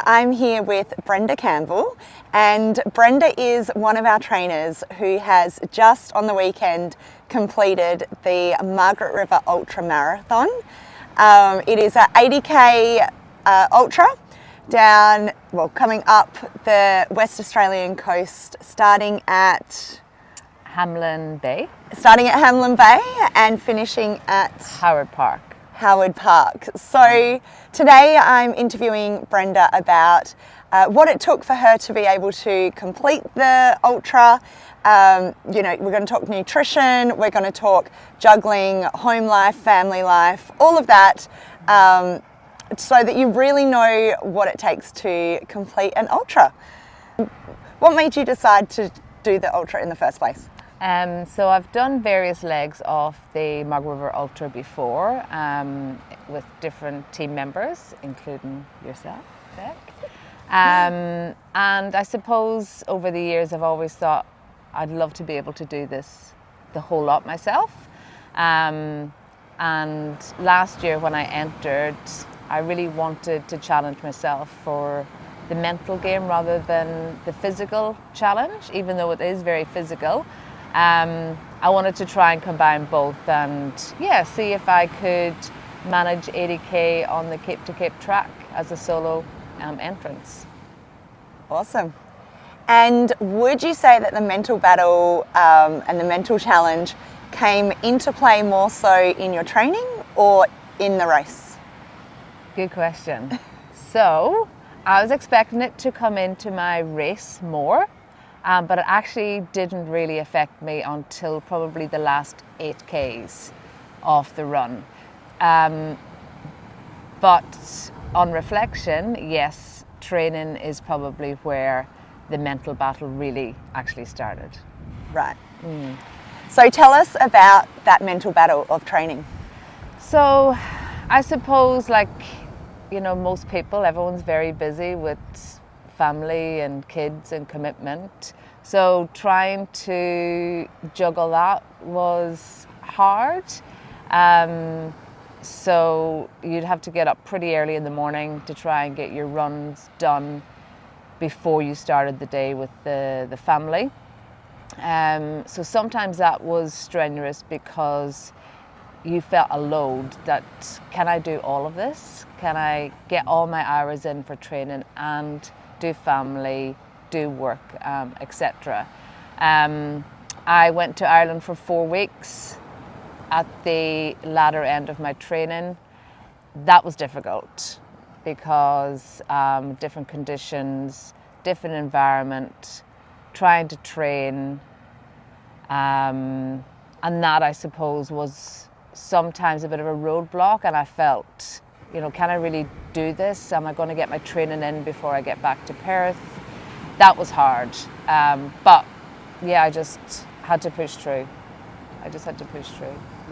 I'm here with Brenda Campbell, and Brenda is one of our trainers who has just on the weekend completed the Margaret River Ultra Marathon. It is an 80k ultra coming up the West Australian coast, starting at Hamlin Bay and finishing at Howard Park. So today I'm interviewing Brenda about what it took for her to be able to complete the ultra. We're going to talk nutrition, we're going to talk juggling, home life, family life, all of that, so that you really know what it takes to complete an ultra. What made you decide to do the ultra in the first place? So I've done various legs of the Margaret River Ultra before with different team members, including yourself, Beck. And I suppose over the years I've always thought I'd love to be able to do this the whole lot myself. And last year when I entered, I really wanted to challenge myself for the mental game rather than the physical challenge, even though it is very physical. I wanted to try and combine both and see if I could manage 80k on the Cape to Cape track as a solo entrance. Awesome. And would you say that the mental battle and the mental challenge came into play more so in your training or in the race? Good question. So I was expecting it to come into my race more. But it actually didn't really affect me until probably the last 8Ks of the run. But on reflection, yes, training is probably where the mental battle really actually started. Right. So tell us about that mental battle of training. So I suppose most people, everyone's very busy with family and kids and commitment. So trying to juggle that was hard. So you'd have to get up pretty early in the morning to try and get your runs done before you started the day with the family. So sometimes that was strenuous because you felt a load that, can I do all of this? Can I get all my hours in for training and do family, do work, etc. I went to Ireland for 4 weeks at the latter end of my training. That was difficult because different conditions, different environment, trying to train, and that I suppose was sometimes a bit of a roadblock, and I felt, can I really do this? Am I going to get my training in before I get back to Perth? That was hard. But I just had to push through.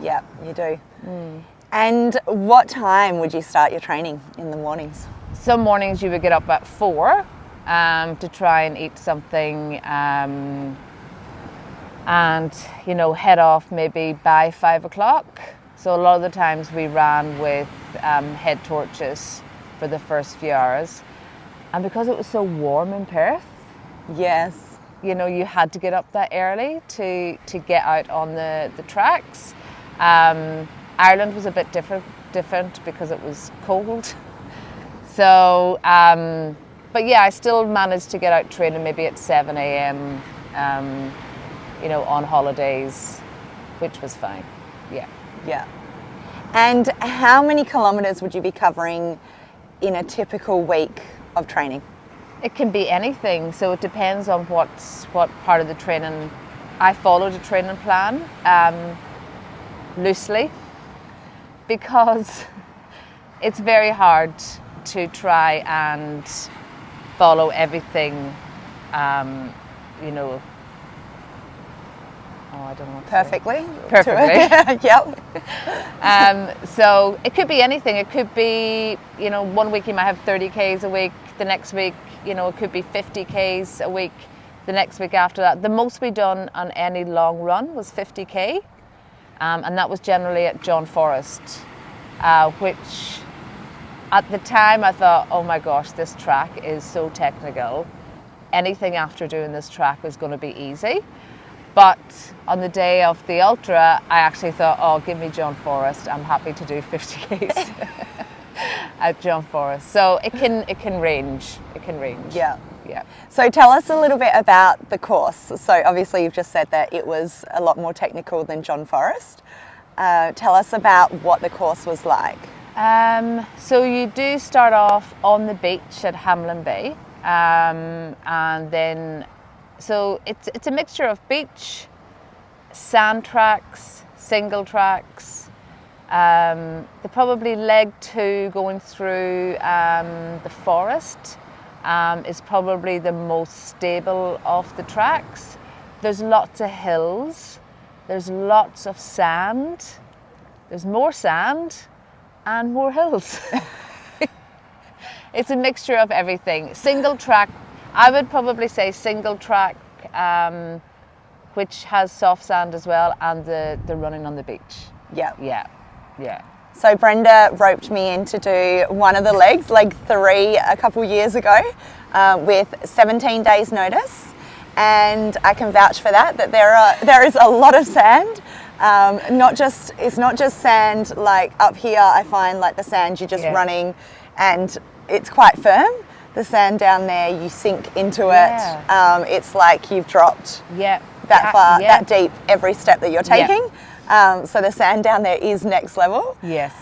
Yeah, you do. And what time would you start your training in the mornings? Some mornings you would get up at 4 to try and eat something and head off maybe by 5 o'clock. So a lot of the times we ran with head torches for the first few hours. And because it was so warm in Perth, yes, you had to get up that early to get out on the tracks. Ireland was a bit different because it was cold. So, but I still managed to get out training maybe at 7 a.m. On holidays, which was fine. Yeah. And how many kilometres would you be covering in a typical week of training? It can be anything, so it depends on what part of the training. I followed a training plan loosely because it's very hard to try and follow everything, I don't know what to Perfectly. Yep. Yep. So it could be anything. It could be, 1 week you might have 30Ks a week. The next week, it could be 50Ks a week. The next week after that. The most we done on any long run was 50K. And that was generally at John Forest, which at the time I thought, oh my gosh, this track is so technical. Anything after doing this track is going to be easy. But on the day of the ultra, I actually thought, oh, give me John Forest. I'm happy to do 50 Ks at John Forest. So it can range. It can range. Yeah. Yeah. So tell us a little bit about the course. So obviously you've just said that it was a lot more technical than John Forest. Tell us about what the course was like. So you do start off on the beach at Hamlin Bay, and then so it's a mixture of beach, sand tracks, single tracks. The probably leg 2 going through the forest is probably the most stable of the tracks. There's lots of hills, there's lots of sand, there's more sand and more hills. It's a mixture of everything. Single track, I would probably say single track, which has soft sand as well, and the running on the beach. Yeah. Yeah, yeah. So Brenda roped me in to do one of the legs, leg 3, a couple years ago, with 17 days notice, and I can vouch for that there is a lot of sand. It's not just sand like up here. I find like the sand you're just running, and it's quite firm. The sand down there, you sink into it. It's like you've dropped that far, that deep every step that you're taking. So the sand down there is next level. Yes.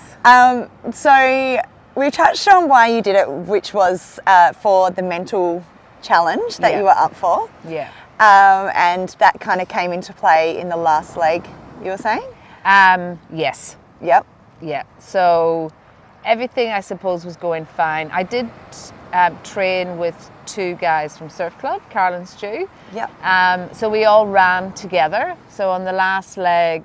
So we touched on why you did it, which was for the mental challenge that you were up for. Yeah. And that kind of came into play in the last leg, you were saying? Yes. Yep. Yeah. So everything, I suppose, was going fine. I did train with 2 guys from Surf Club, Carl and Stu. Yep. So we all ran together. So on the last leg,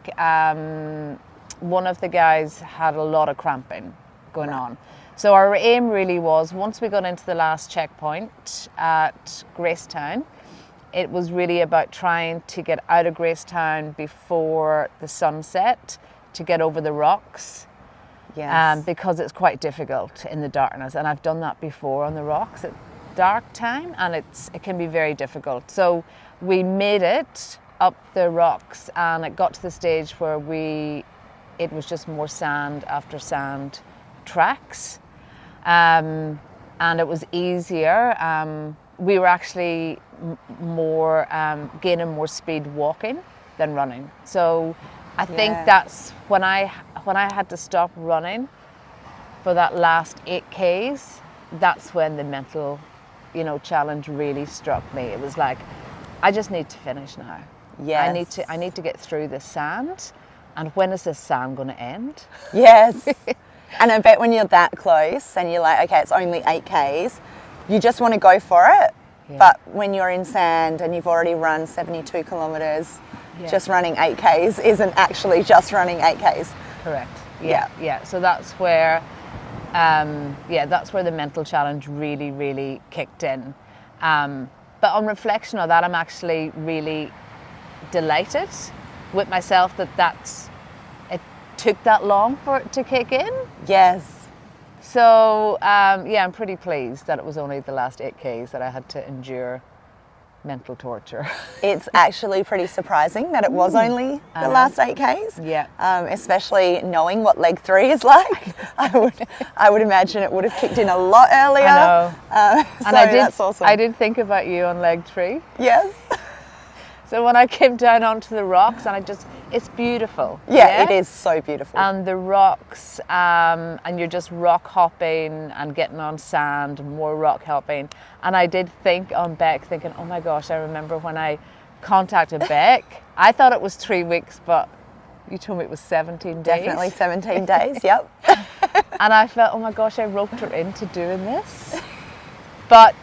one of the guys had a lot of cramping going on. So our aim really was, once we got into the last checkpoint at Gracetown, it was really about trying to get out of Gracetown before the sunset to get over the rocks. Yes. Because it's quite difficult in the darkness, and I've done that before on the rocks at dark time, and it can be very difficult. So we made it up the rocks, and it got to the stage where it was just more sand after sand tracks, and it was easier. We were actually more gaining more speed walking than running. So I think that's when I had to stop running for that last 8 Ks, that's when the mental, challenge really struck me. It was like, I just need to finish now. Yes. I need to get through this sand. And when is this sand going to end? Yes. And I bet when you're that close and you're like, okay, it's only 8 Ks, you just want to go for it. Yeah. But when you're in sand and you've already run 72 kilometers, just running 8 Ks isn't actually just running 8 Ks. Correct. Yeah. So that's where, that's where the mental challenge really, really kicked in. But on reflection of that, I'm actually really delighted with myself that it took that long for it to kick in. Yes. So I'm pretty pleased that it was only the last 8 Ks that I had to endure mental torture. It's actually pretty surprising that it was only the last 8 Ks. Yeah. Especially knowing what leg 3 is like. I would imagine it would have kicked in a lot earlier. I know. And that's awesome. I did think about you on leg 3. Yes. So when I came down onto the rocks, and it's beautiful. Yeah, it is so beautiful. And the rocks, and you're just rock hopping and getting on sand, more rock hopping. And I did think on Beck, thinking, oh my gosh, I remember when I contacted Beck, I thought it was 3 weeks, but you told me it was 17 days. Definitely 17 days, yep. And I felt, oh my gosh, I roped her into doing this. But,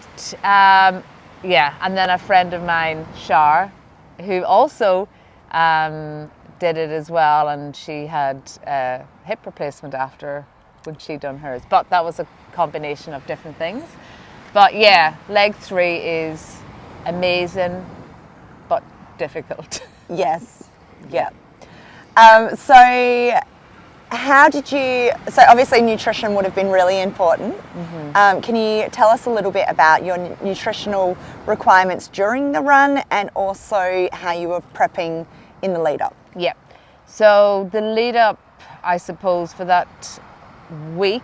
and then a friend of mine, Shar, who also did it as well, and she had a hip replacement after when she'd done hers. But that was a combination of different things. But leg 3 is amazing, but difficult. Yes, yeah. So how did you, so obviously nutrition would have been really important. Can you tell us a little bit about your nutritional requirements during the run and also how you were prepping in the lead up? Yeah. So the lead up, I suppose, for that week,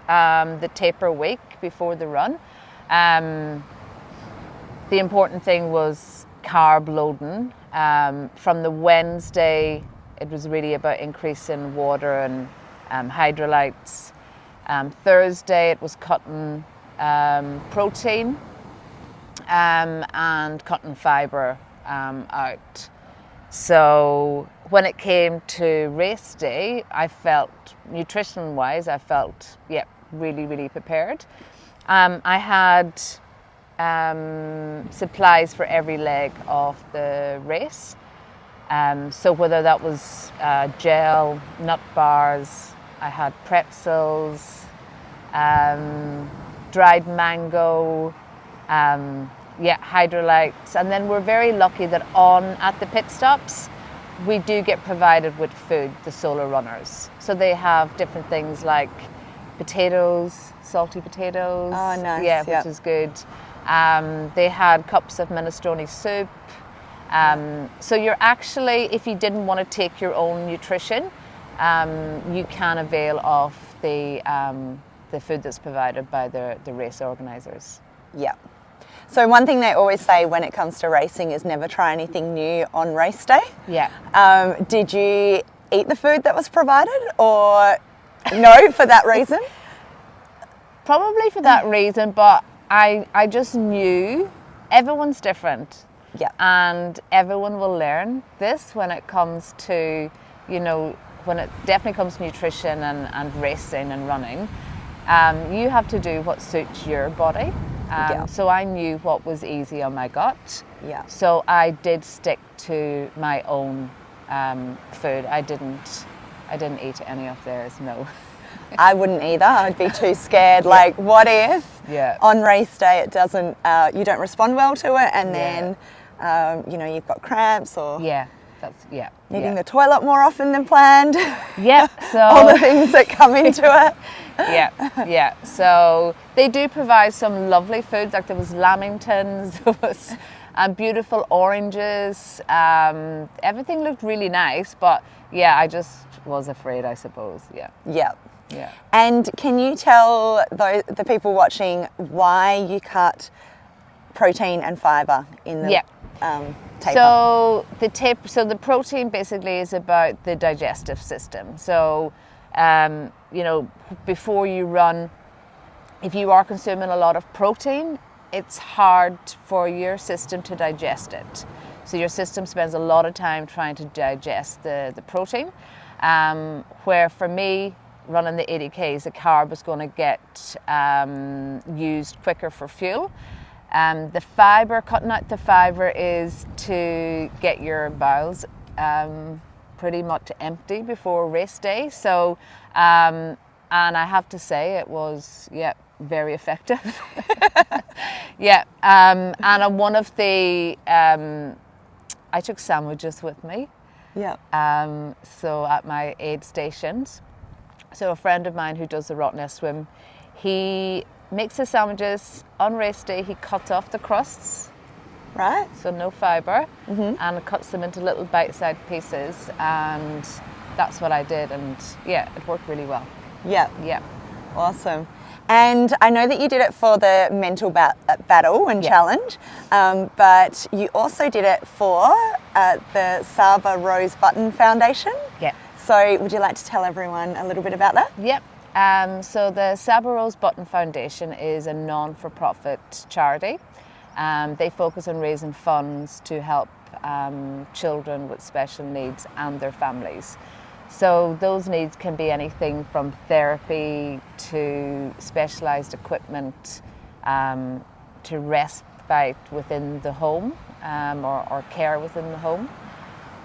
the taper week before the run, the important thing was carb loading. From the Wednesday, it was really about increasing water and hydrolytes. Thursday, it was cutting protein and cutting fibre out. So when it came to race day, I felt, nutrition-wise, really, really prepared. I had supplies for every leg of the race. So whether that was gel, nut bars, I had pretzels, dried mango, hydrolytes. And then we're very lucky that at the pit stops, we do get provided with food, the solo runners. So they have different things like potatoes, salty potatoes. Oh, nice. Yeah, which is good. They had cups of minestrone soup. So you're actually, if you didn't want to take your own nutrition, you can avail of the food that's provided by the race organisers. Yeah. So one thing they always say when it comes to racing is never try anything new on race day. Yeah. Did you eat the food that was provided or no for that reason? Probably for that reason, but I just knew everyone's different. Yeah. And everyone will learn this when it comes to, when it definitely comes to nutrition and racing and running. You have to do what suits your body. So I knew what was easy on my gut. Yeah. So I did stick to my own food. I didn't eat any of theirs, no. I wouldn't either. I'd be too scared. Like, what if on race day it doesn't, you don't respond well to it, and then you've got cramps or needing the toilet more often than planned. Yeah, so all the things that come into it. Yeah. So they do provide some lovely food. Like there was lamingtons, there was beautiful oranges. Everything looked really nice, but I just was afraid, I suppose. Yeah. And can you tell the people watching why you cut protein and fibre in the taper? So the protein basically is about the digestive system. So before you run, if you are consuming a lot of protein, it's hard for your system to digest it. So your system spends a lot of time trying to digest the protein. Where for me, running the 80Ks, the carb is going to get used quicker for fuel. The fibre, cutting out the fibre is to get your bowels pretty much empty before race day. So, and I have to say it was, very effective. And on one of the, I took sandwiches with me. So at my aid stations. So a friend of mine who does the Rottnest swim, he makes the sandwiches on race day. He cuts off the crusts, right? So no fibre, and cuts them into little bite-sized pieces, and that's what I did, and it worked really well. Yeah. Awesome. And I know that you did it for the mental battle and challenge, but you also did it for the Saba Rose Button Foundation. Yeah. So would you like to tell everyone a little bit about that? Yep. So the Saba Rose Button Foundation is a non-for-profit charity. They focus on raising funds to help children with special needs and their families. So those needs can be anything from therapy to specialised equipment to respite within the home or care within the home.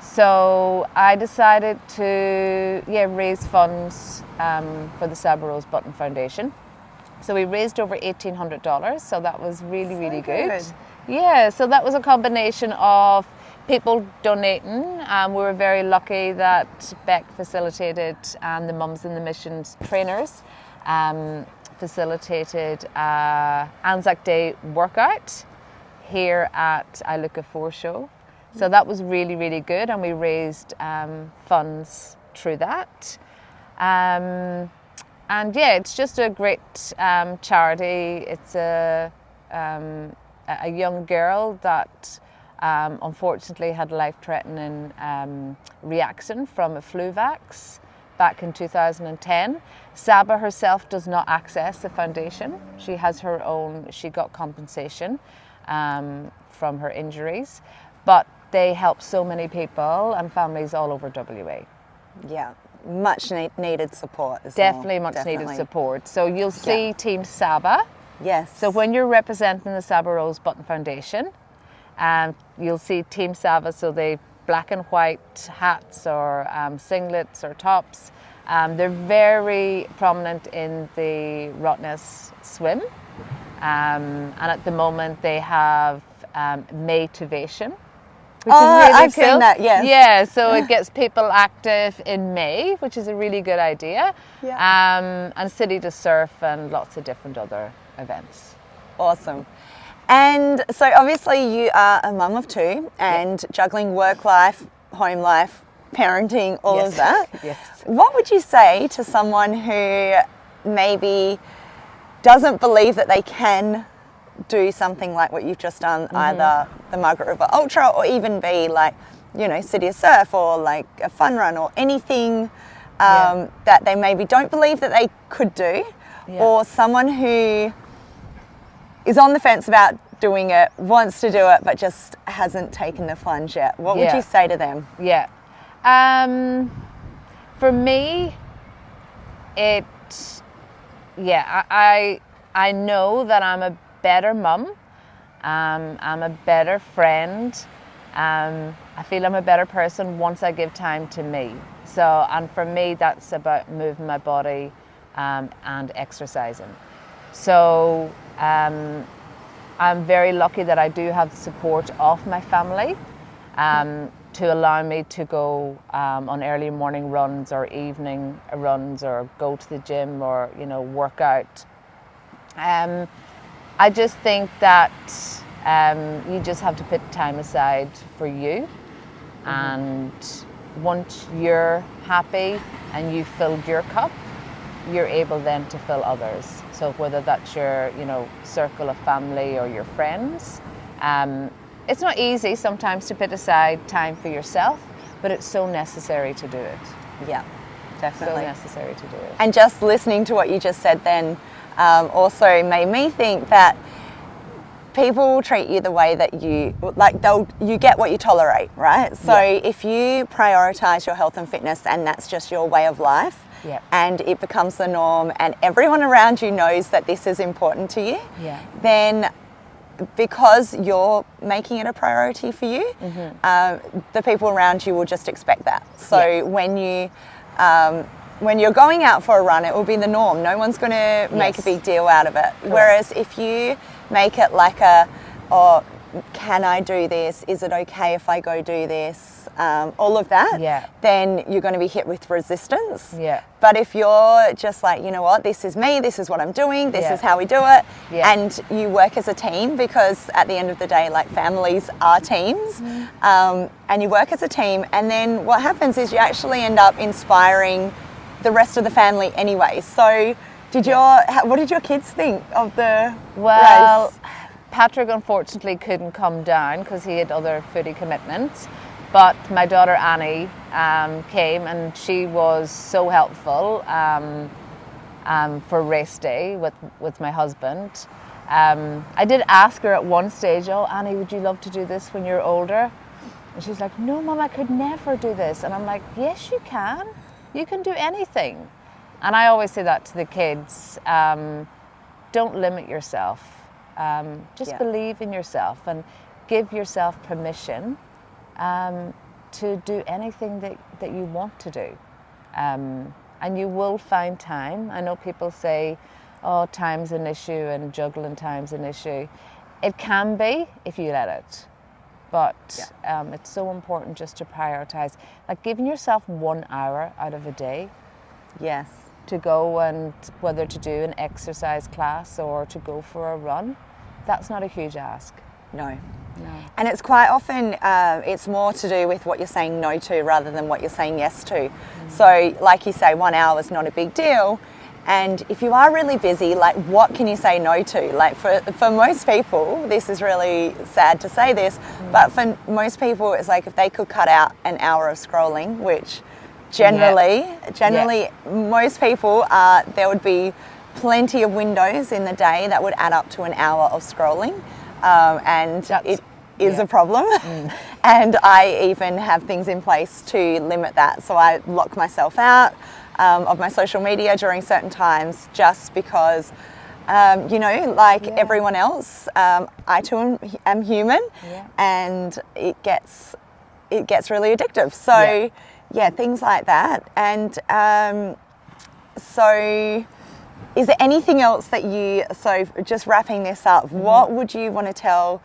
So I decided to raise funds for the Saba Rose Button Foundation. So we raised over $1,800, so that was really good. Yeah, so that was a combination of people donating. We were very lucky that Beck facilitated, and the Mums in the Missions trainers facilitated Anzac Day workout here at I Look at 4 show. So that was really, really good, and we raised funds through that. And yeah, it's just a great charity. It's a young girl that unfortunately had a life-threatening reaction from a flu vax back in 2010. Saba herself does not access the foundation. She has her own, she got compensation from her injuries, but they help so many people and families all over WA. Yeah, much needed support as Definitely well. much needed support. So you'll see Team Saba. Yes. So when you're representing the Saba Rose Button Foundation, you'll see Team Saba, so they black and white hats or singlets or tops. They're very prominent in the Rottnest swim. And at the moment they have Maytivation, which is really I've cool. seen that, yes. Yeah, so it gets people active in May, which is a really good idea. Yeah. And City to Surf and lots of different other events. Awesome. And so obviously you are a mum of 2 and juggling work life, home life, parenting, all of that. Yes. What would you say to someone who maybe doesn't believe that they can do something like what you've just done, either the Margaret River Ultra or even be like, you know, City of Surf or like a fun run or anything that they maybe don't believe that they could do, or someone who is on the fence about doing it, wants to do it, but just hasn't taken the plunge yet? What would you say to them? Yeah. For me, I know that I'm a better mum. I'm a better friend. I feel I'm a better person once I give time to me. So, and for me, that's about moving my body and exercising. So I'm very lucky that I do have the support of my family to allow me to go on early morning runs or evening runs or go to the gym or, you know, work out. I just think that you just have to put time aside for you, and once you're happy and you've filled your cup, you're able then to fill others. So whether that's your, you know, circle of family or your friends, it's not easy sometimes to put aside time for yourself, but it's so necessary to do it. Yeah, definitely. So necessary to do it. And just listening to what you just said then also made me think that people treat you the way that you get what you tolerate, right? So if you prioritize your health and fitness and that's just your way of life, and it becomes the norm and everyone around you knows that this is important to you, then because you're making it a priority for you, the people around you will just expect that. So when you're going out for a run, it will be the norm. No one's going to make a big deal out of it. Correct. Whereas if you make it like can I do this? Is it okay if I go do this? All of that, then you're going to be hit with resistance. But if you're just like, you know what, this is me, this is what I'm doing, this is how we do it, and you work as a team, because at the end of the day, like, families are teams, and you work as a team, and then what happens is you actually end up inspiring the rest of the family anyway. So what did your kids think of the race? Patrick unfortunately couldn't come down because he had other footy commitments, but my daughter Annie came, and she was so helpful for race day with my husband. I did ask her at one stage, "Oh, Annie, would you love to do this when you're older?" And she's like, "No, Mum, I could never do this." And I'm like, "Yes, you can. You can do anything." And I always say that to the kids. Don't limit yourself. Just believe in yourself and give yourself permission to do anything that you want to do. And you will find time. I know people say, "Oh, time's an issue and juggling time's an issue." It can be if you let it. but it's so important just to prioritize. Like giving yourself 1 hour out of a day. Yes. To go and whether to do an exercise class or to go for a run, that's not a huge ask. No. And it's quite often, it's more to do with what you're saying no to rather than what you're saying yes to. So like you say, 1 hour is not a big deal. And if you are really busy, like what can you say no to? Like for most people, this is really sad to say this, but for most people, it's like if they could cut out an hour of scrolling, which generally, most people, there would be plenty of windows in the day that would add up to an hour of scrolling. And it is a problem. And I even have things in place to limit that. So I lock myself out of my social media during certain times just because, like everyone else, I too am human and it gets really addictive. So things like that. And so is there anything else that so just wrapping this up, what would you want to tell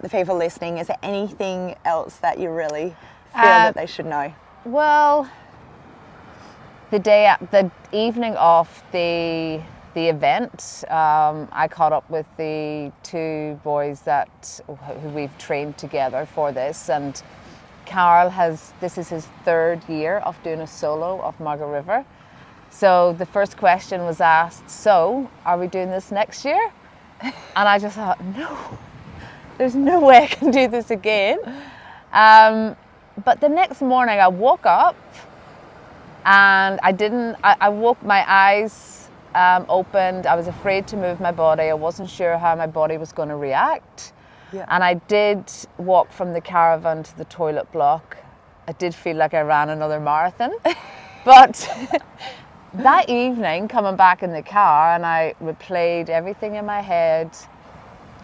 the people listening? Is there anything else that you really feel that they should know? Well, the evening of the event, I caught up with the 2 boys who we've trained together for this, and Carl this is his 3rd year of doing a solo of Margaret River. So the first question was asked, so are we doing this next year? And I just thought, no, there's no way I can do this again. But the next morning I woke up and I woke, my eyes opened. I was afraid to move my body. I wasn't sure how my body was going to react. Yeah. And I did walk from the caravan to the toilet block. I did feel like I ran another marathon. But that evening, coming back in the car, and I replayed everything in my head.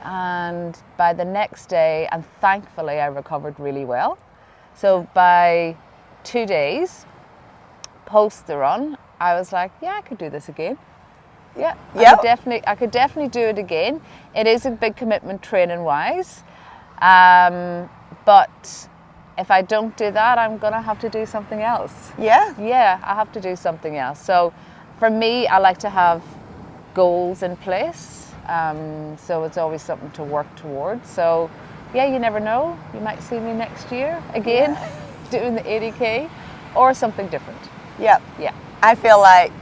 And by the next day, and thankfully I recovered really well. So by 2 days post the run, I was like, yeah, I could do this again. Yeah, I could definitely do it again. It is a big commitment training wise, but if I don't do that, I'm gonna have to do something else. Yeah, I have to do something else. So for me, I like to have goals in place, so it's always something to work towards. So yeah, you never know, you might see me next year again doing the 80k or something different. Yeah, I feel like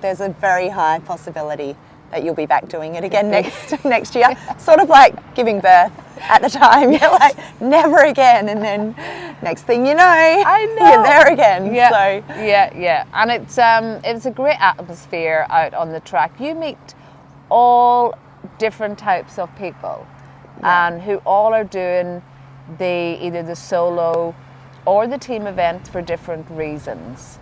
there's a very high possibility that you'll be back doing it again next year. Sort of like giving birth at the time. You're like, never again. And then next thing you know, you're there again. Yeah. And it's a great atmosphere out on the track. You meet all different types of people and who all are doing either the solo or the team event for different reasons.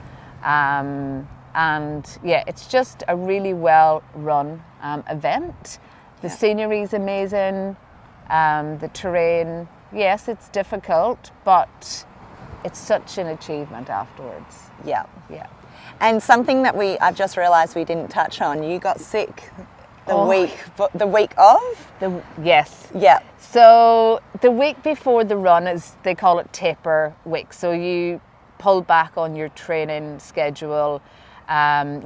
And it's just a really well run event. The scenery is amazing, the terrain, yes, it's difficult, but it's such an achievement afterwards. Yeah. And something that I've just realised we didn't touch on, you got sick the week of? Yes. Yeah. So the week before the run they call it taper week. So you pull back on your training schedule.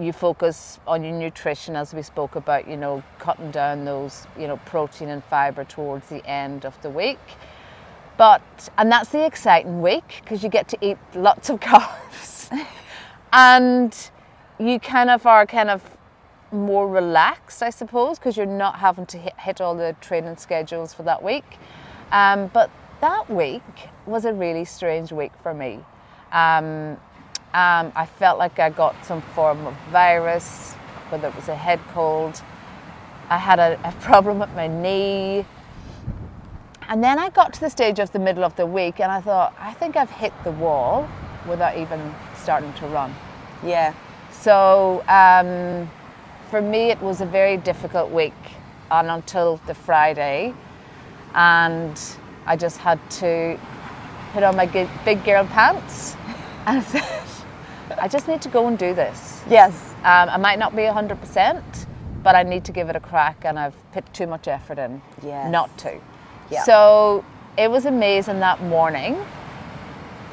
You focus on your nutrition, as we spoke about, cutting down those, protein and fibre towards the end of the week. And that's the exciting week because you get to eat lots of carbs. And you are more relaxed, I suppose, because you're not having to hit all the training schedules for that week. But that week was a really strange week for me. I felt like I got some form of virus, whether it was a head cold. I had a problem with my knee. And then I got to the stage of the middle of the week and I thought, I think I've hit the wall without even starting to run. Yeah. So for me, it was a very difficult week until the Friday. And I just had to put on my big girl pants and said, I just need to go and do this. Yes. I might not be 100%, but I need to give it a crack, and I've put too much effort in not to. Yeah. So it was amazing that morning,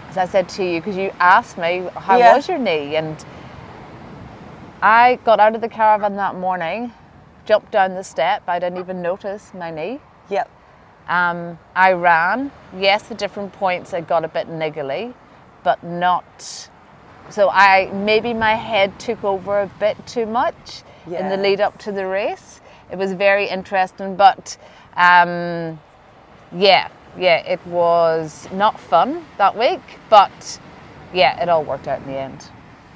as I said to you, because you asked me, how Yeah. was your knee? And I got out of the caravan that morning, jumped down the step. I didn't even notice my knee. Yep. I ran. Yes, at different points I got a bit niggly, but not. So maybe my head took over a bit too much in the lead up to the race. It was very interesting, but it was not fun that week, but yeah, it all worked out in the end.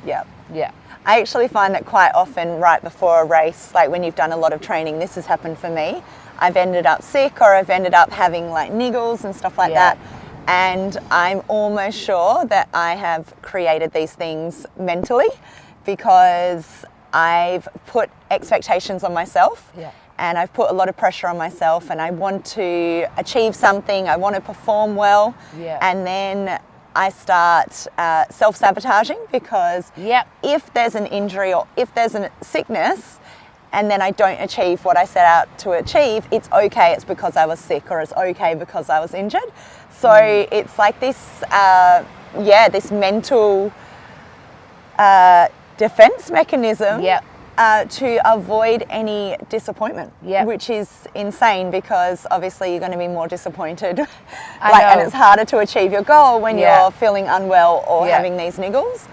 Yep. Yeah. I actually find that quite often right before a race, like when you've done a lot of training, this has happened for me. I've ended up sick, or I've ended up having like niggles and stuff like that. And I'm almost sure that I have created these things mentally because I've put expectations on myself. Yeah. And I've put a lot of pressure on myself, and I want to achieve something, I want to perform well. Yeah. And then I start self-sabotaging because if there's an injury or if there's a sickness and then I don't achieve what I set out to achieve, it's okay, it's because I was sick, or it's okay because I was injured. So it's like this, this mental defense mechanism to avoid any disappointment, which is insane because obviously you're going to be more disappointed. And it's harder to achieve your goal when you're feeling unwell or having these niggles.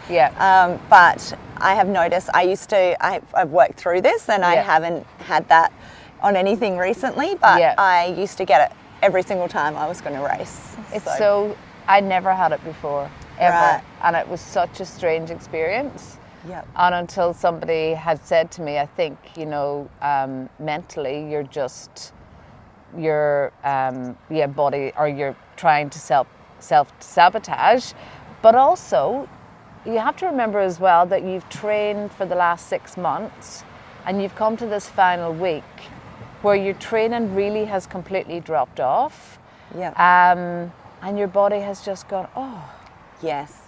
But I have noticed, I've worked through this and I haven't had that on anything recently, but I used to get it every single time I was going to race. I never had it before, ever. Right. And it was such a strange experience. Yep. And until somebody had said to me, I think, mentally your body, or you're trying to self-sabotage. But also, you have to remember as well that you've trained for the last 6 months and you've come to this final week where your training really has completely dropped off. And your body has just gone, oh. Yes.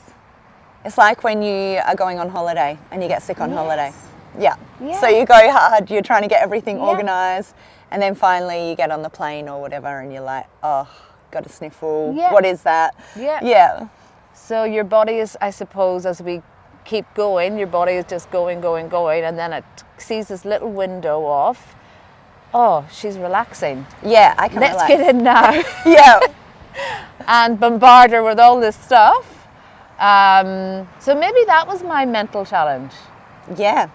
It's like when you are going on holiday and you get sick on holiday. Yeah. So you go hard, you're trying to get everything organised, and then finally you get on the plane or whatever and you're like, oh, got a sniffle. What is that? Yeah. So your body is, I suppose, as we keep going, your body is just going, and then it sees this little window of, oh, she's relaxing. Yeah, I can relax. Let's get in now. And bombard her with all this stuff. So maybe that was my mental challenge. Yeah.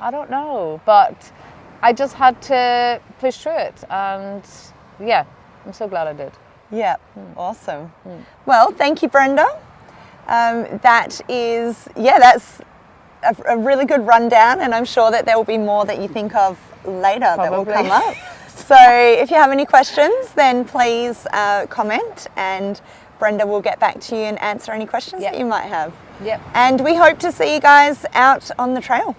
I don't know, but I just had to push through it, and I'm so glad I did. Yeah, awesome. Well, thank you, Brenda. That's a really good rundown, and I'm sure that there will be more that you think of later that will come up. So if you have any questions, then please comment, and Brenda will get back to you and answer any questions that you might have. And we hope to see you guys out on the trail.